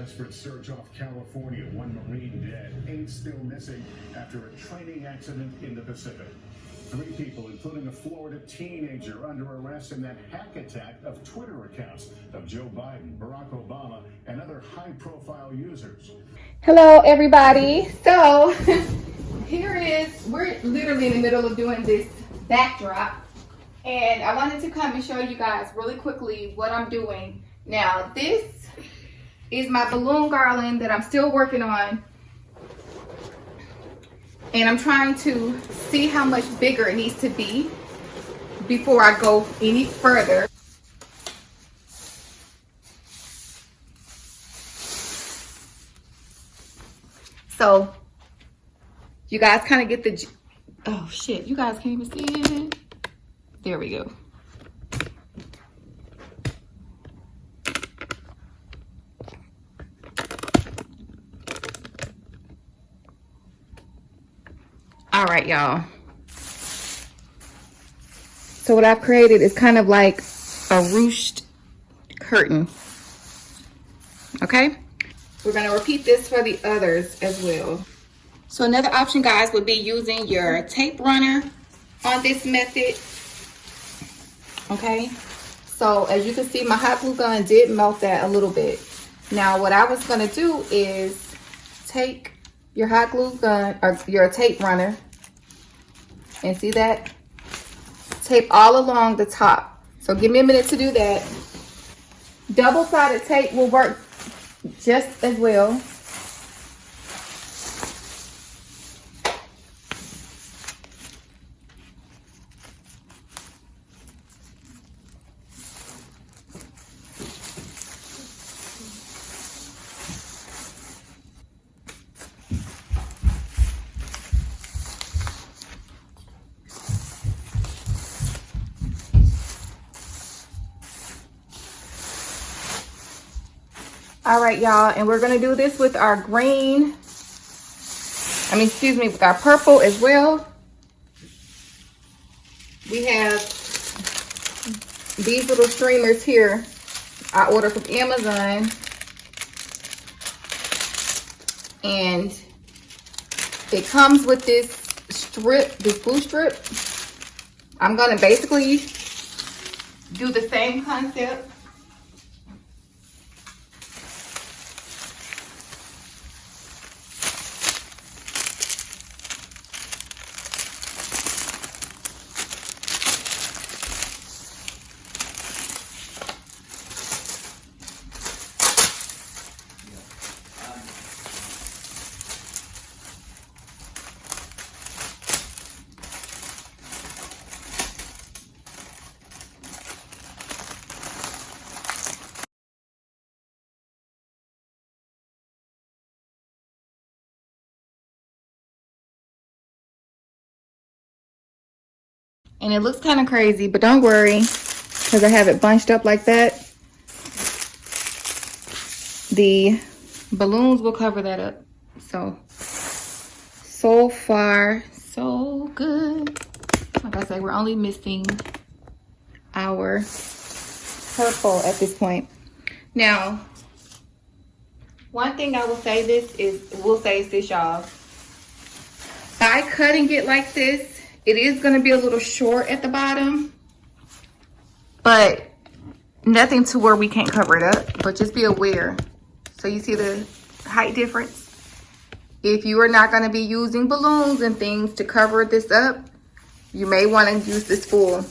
desperate search off California. One Marine dead, 8 still missing after a training accident in the Pacific. 3 people, including a Florida teenager, under arrest in that hack attack of Twitter accounts of Joe Biden, Barack Obama, and other high-profile users. Hello, everybody. So here it is. We're literally in the middle of doing this backdrop, and I wanted to come and show you guys really quickly what I'm doing. Now, this is my balloon garland that I'm still working on, and I'm trying to see how much bigger it needs to be before I go any further. So you guys kind of get the, oh shit, you guys can't even see it. There we go. All right, y'all. So what I've created is kind of like a ruched curtain. Okay? We're gonna repeat this for the others as well. So another option, guys, would be using your tape runner on this method. Okay? So as you can see, my hot glue gun did melt that a little bit. Now what I was gonna do is take your hot glue gun or your tape runner, and see that? Tape all along the top. So give me a minute to do that. Double-sided tape will work just as well. All right, y'all, and we're gonna do this with our green, with our purple as well. We have these little streamers here I ordered from Amazon, and it comes with this strip, this glue strip. I'm gonna basically do the same concept. And it looks kind of crazy, but don't worry, because I have it bunched up like that. The balloons will cover that up. So far, so good. Like I said, we're only missing our purple at this point. Now, one thing I will say is this, y'all. By cutting it like this, it is going to be a little short at the bottom, but nothing to where we can't cover it up, but just be aware. So you see the height difference? If you are not going to be using balloons and things to cover this up, you may want to use this full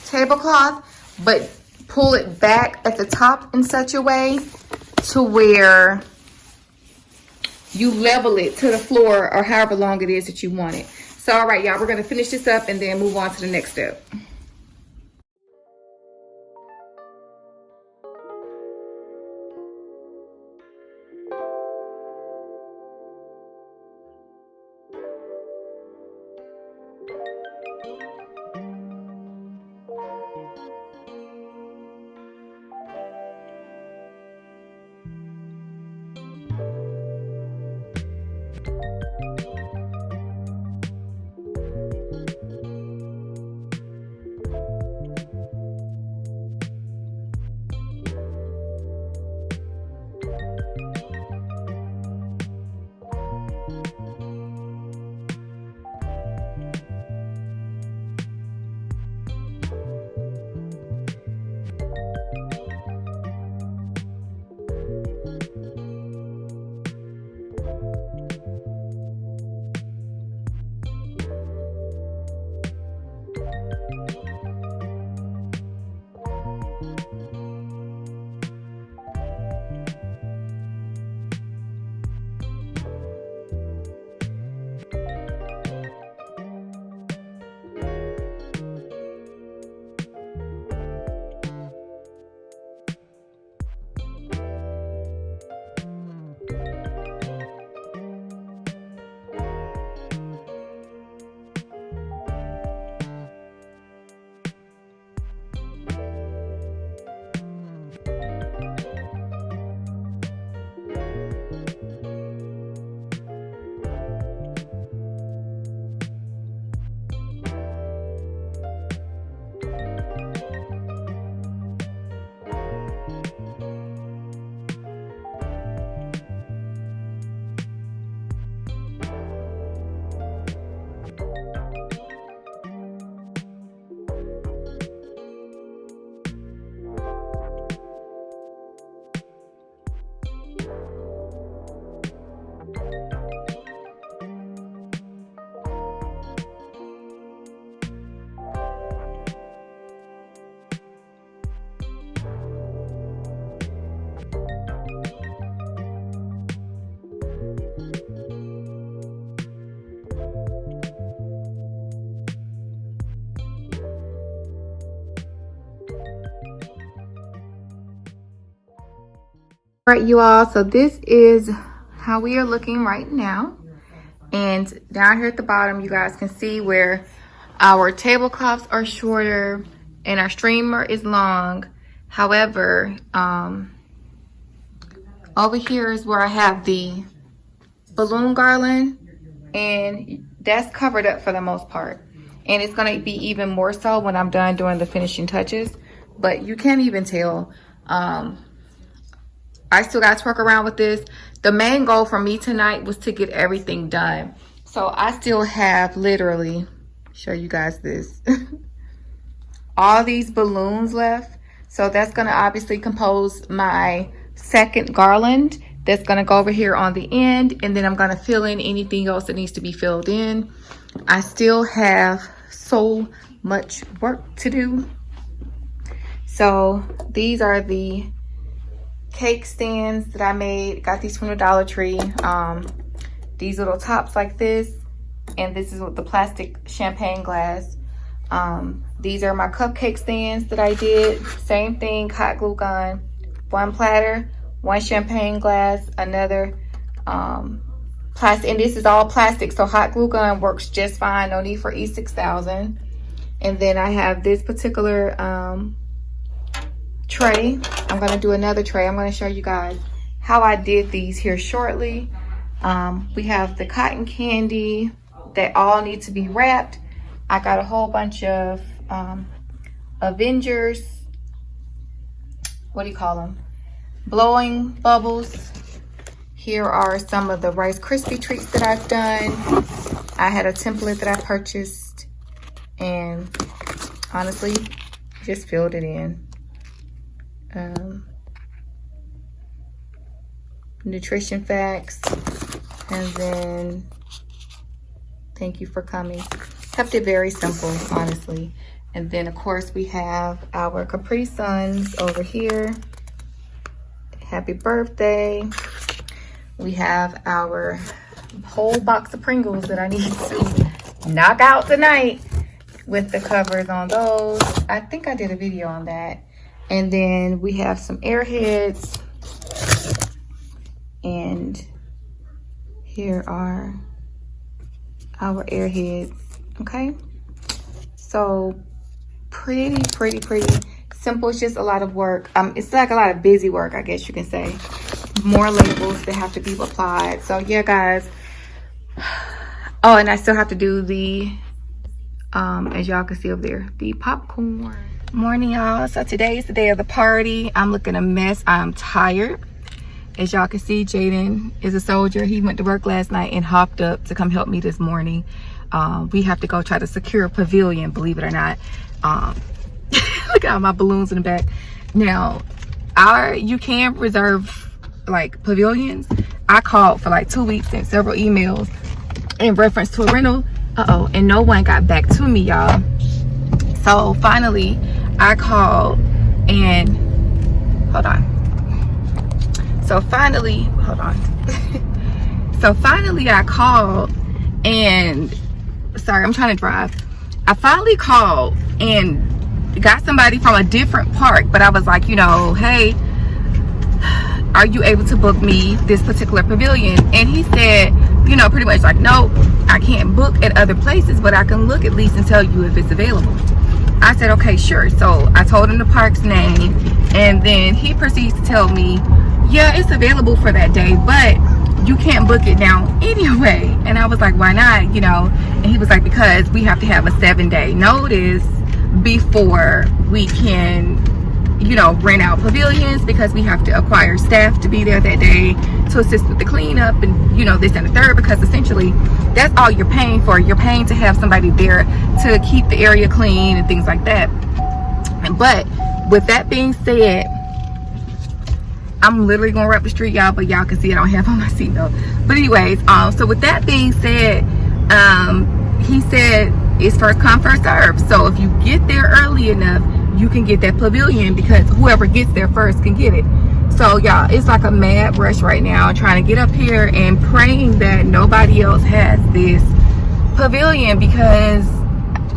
tablecloth, but pull it back at the top in such a way to where you level it to the floor or however long it is that you want it. So, all right, y'all, we're going to finish this up and then move on to the next step. All right, you all, so this is how we are looking right now. And down here at the bottom, you guys can see where our tablecloths are shorter and our streamer is long. However, over here is where I have the balloon garland, and that's covered up for the most part. And it's gonna be even more so when I'm done doing the finishing touches, but you can't even tell. I still got to work around with this. The main goal for me tonight was to get everything done. So I still have literally, show you guys this, all these balloons left. So that's gonna obviously compose my second garland. That's gonna go over here on the end, and then I'm gonna fill in anything else that needs to be filled in. I still have so much work to do. So these are the cake stands that I made. Got these from the Dollar Tree. These little tops like this, and this is with the plastic champagne glass. These are my cupcake stands that I did. Same thing, hot glue gun. One platter, one champagne glass, another plastic, and this is all plastic, so hot glue gun works just fine. No need for E6000. And then I have this particular tray. I'm gonna do another tray. I'm gonna show you guys how I did these here shortly. We have the cotton candy that all need to be wrapped. I got a whole bunch of Avengers, what do you call them? Blowing bubbles. Here are some of the Rice Krispie treats that I've done. I had a template that I purchased and honestly just filled it in. Nutrition facts, and then thank you for coming. Kept it very simple, honestly. And then of course we have our Capri Suns over here. Happy birthday. We have our whole box of Pringles that I need to knock out tonight with the covers on those. I think I did a video on that. And then we have some Airheads. And here are our Airheads, okay? So pretty simple. It's just a lot of work. It's like a lot of busy work, I guess you can say. More labels that have to be applied. So yeah, guys. Oh, and I still have to do the, as y'all can see over there, the popcorn. Morning, y'all. So today is the day of the party. I'm looking a mess. I'm tired. As y'all can see, Jaden is a soldier. He went to work last night and hopped up to come help me this morning. We have to go try to secure a pavilion, believe it or not. Look at all my balloons in the back. Now, you can reserve like pavilions. I called for like 2 weeks and several emails in reference to a rental. And no one got back to me, y'all. So finally I called and hold on. So finally I called and sorry, I'm trying to drive. I finally called and got somebody from a different park, but I was like, you know, hey, are you able to book me this particular pavilion? And he said, you know, pretty much like, no, I can't book at other places, but I can look at least and tell you if it's available. I said, okay, sure. So I told him the park's name, and then he proceeds to tell me, yeah, it's available for that day, but you can't book it now anyway. And I was like, why not? You know, and he was like, because we have to have a 7-day notice before we can, you know, rent out pavilions, because we have to acquire staff to be there that day to assist with the cleanup and, you know, this and the third, because essentially that's all you're paying for. You're paying to have somebody there to keep the area clean and things like that. But with that being said, I'm literally gonna wrap the street, y'all, but y'all can see I don't have on my seatbelt. But anyways, so with that being said, he said it's first come, first serve. So if you get there early enough, you can get that pavilion, because whoever gets there first can get it. So y'all, it's like a mad rush right now, trying to get up here and praying that nobody else has this pavilion, because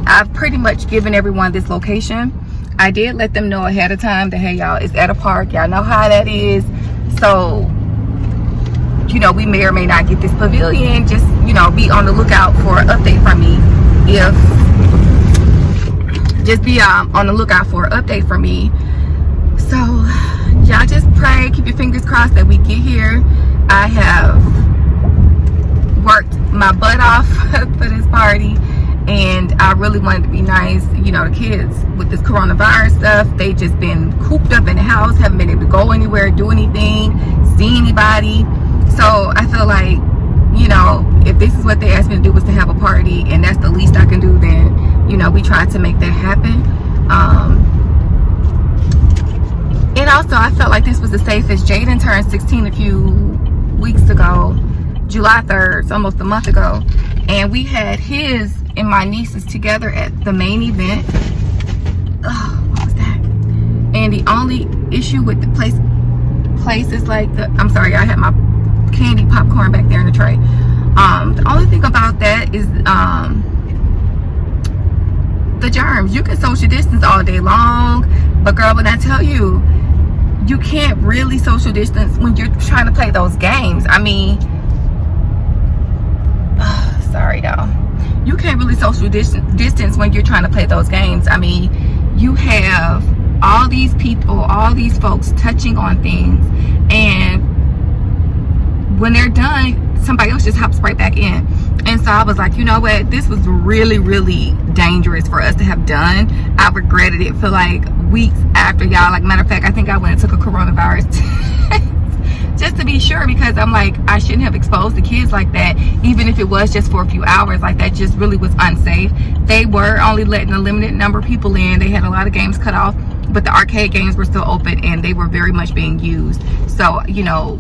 I've pretty much given everyone this location. I did let them know ahead of time that, hey y'all, it's at a park, y'all know how that is. So, you know, we may or may not get this pavilion. Just, you know, be on the lookout for an update from me. Just be on the lookout for an update from me. So y'all just pray, keep your fingers crossed that we get here. I have worked my butt off for this party, and I really wanted to be nice. You know, the kids with this coronavirus stuff, they just been cooped up in the house, haven't been able to go anywhere, do anything, see anybody. So I feel like, you know, if this is what they asked me to do, was to have a party, and that's the least I can do, then, you know, we tried to make that happen. And also I felt like this was the safest. Jaden turned 16 a few weeks ago, July 3rd, so almost a month ago, and we had his and my nieces together at the main event. What was that? And the only issue with the place is like I'm sorry, I had my candy popcorn back there in the tray. The only thing about that is the germs. You can social distance all day long, but girl, when I tell you, you can't really social distance when you're trying to play those games. I mean, sorry y'all, you can't really social distance when you're trying to play those games. I mean, you have all these people, all these folks touching on things, and when they're done, somebody else just hops right back in. And so I was like, you know what, this was really, really dangerous for us to have done. I regretted it for like weeks after, y'all. Like, matter of fact, I think I went and took a coronavirus test just to be sure, because I'm like, I shouldn't have exposed the kids like that, even if it was just for a few hours. Like, that just really was unsafe. They were only letting a limited number of people in. They had a lot of games cut off, but the arcade games were still open, and they were very much being used. So, you know,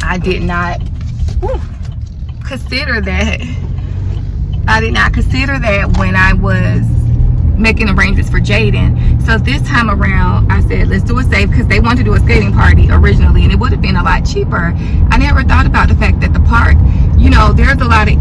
I did not consider that. I did not consider that when I was making arrangements for Jaden. So this time around, I said, let's do it safe, because they wanted to do a skating party originally, and it would have been a lot cheaper. I never thought about the fact that the park, you know, there's a lot of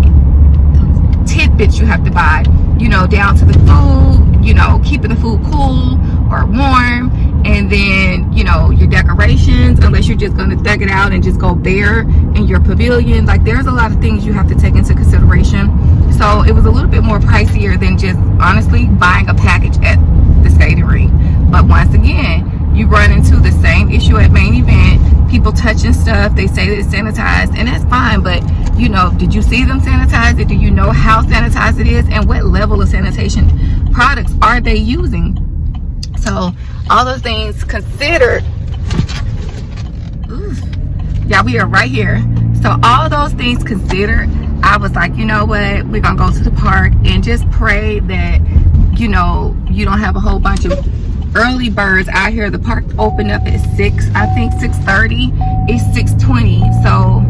tidbits you have to buy, you know, down to the food, you know, keeping the food cool or warm, and then, you know, your decorations, unless you're just going to thug it out and just go bare in your pavilion. Like, there's a lot of things you have to take into consideration. So it was a little bit more pricier than just honestly buying a package at the skating rink. But once again, you run into the same issue at main event. People touching stuff, they say that it's sanitized, and that's fine, but you know, did you see them sanitize it? Do you know how sanitized it is, and what level of sanitation products are they using? So all those things considered, yeah, we are right here. So all those things considered, I was like, you know what, we're gonna go to the park and just pray that, you know, you don't have a whole bunch of early birds out here. The park opened up at 6, I think 6:30. It's 6:20. So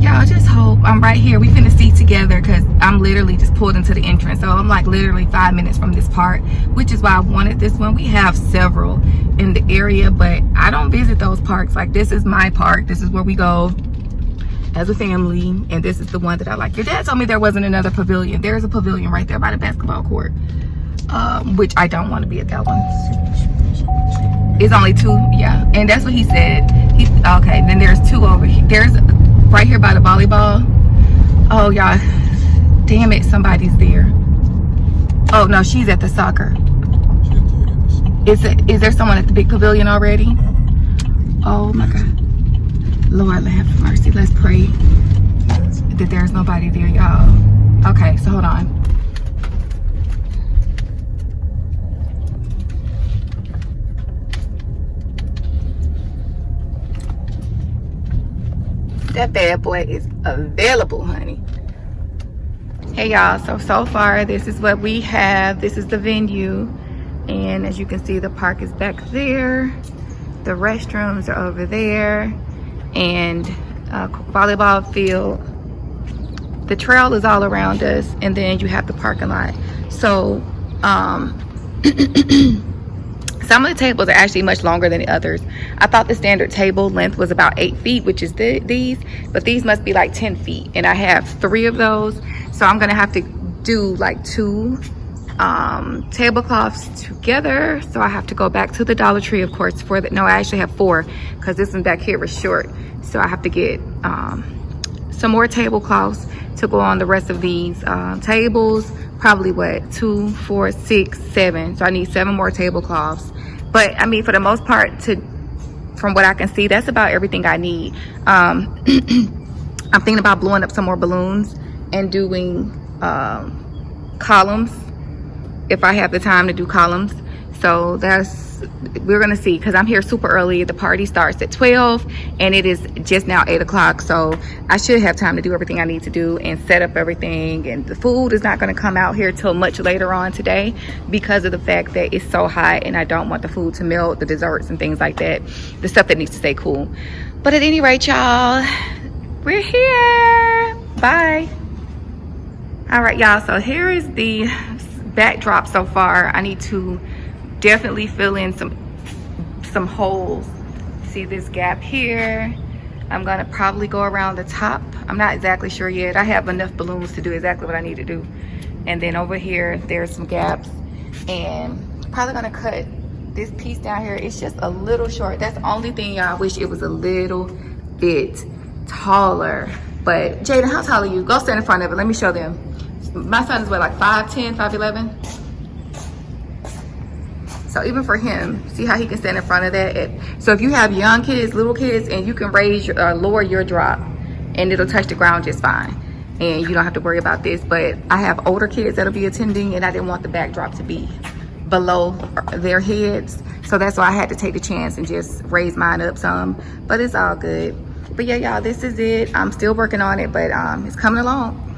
y'all just hope I'm right here. We finna see together because I'm literally just pulled into the entrance. So I'm like literally 5 minutes from this park, which is why I wanted this one. We have several in the area, but I don't visit those parks. Like, this is my park. This is where we go as a family, and this is the one that I like. Your dad told me there wasn't another pavilion. There's a pavilion right there by the basketball court, which I don't want to be at that one. It's only 2, yeah, and that's what he said. Okay, then there's 2 over here. There's right here by the volleyball. Oh y'all, damn it, somebody's there. Oh no, she's at the soccer. Is there someone at the big pavilion already? Oh my God. Lord, have mercy. Let's pray that there's nobody there, y'all. Okay, so hold on. That bad boy is available, honey. Hey y'all, so far this is what we have. This is the venue, and as you can see, the park is back there. The restrooms are over there, and volleyball field. The trail is all around us, and then you have the parking lot. So some of the tables are actually much longer than the others. I thought the standard table length was about 8 feet, which is these, but these must be like 10 feet. And I have 3 of those. So I'm gonna have to do like 2 tablecloths together. So I have to go back to the Dollar Tree, of course, for that. No, I actually have 4 because this one back here was short. So I have to get some more tablecloths to go on the rest of these tables. Probably what, 2, 4, 6, 7. So I need 7 more tablecloths. But I mean, for the most part, from what I can see, that's about everything I need. I'm thinking about blowing up some more balloons and doing columns if I have the time to do columns. So we're gonna see, because I'm here super early. The party starts at 12 and it is just now 8 o'clock. So I should have time to do everything I need to do and set up everything. And the food is not gonna come out here till much later on today because of the fact that it's so hot and I don't want the food to melt, the desserts and things like that, the stuff that needs to stay cool. But at any rate, y'all, we're here. Bye. All right, y'all, so here is the backdrop so far. I need to definitely fill in some holes. See this gap here? I'm gonna probably go around the top. I'm not exactly sure yet. I have enough balloons to do exactly what I need to do. And then over here, there's some gaps. And probably gonna cut this piece down here. It's just a little short. That's the only thing, y'all. I wish it was a little bit taller. But Jaden, how tall are you? Go stand in front of it. Let me show them. My son is what, like 5'10", 5'11"? So even for him, see how he can stand in front of that? So if you have young kids, little kids, and you can lower your drop and it'll touch the ground just fine. And you don't have to worry about this. But I have older kids that'll be attending, and I didn't want the backdrop to be below their heads. So that's why I had to take the chance and just raise mine up some. But it's all good. But yeah, y'all, this is it. I'm still working on it, but it's coming along.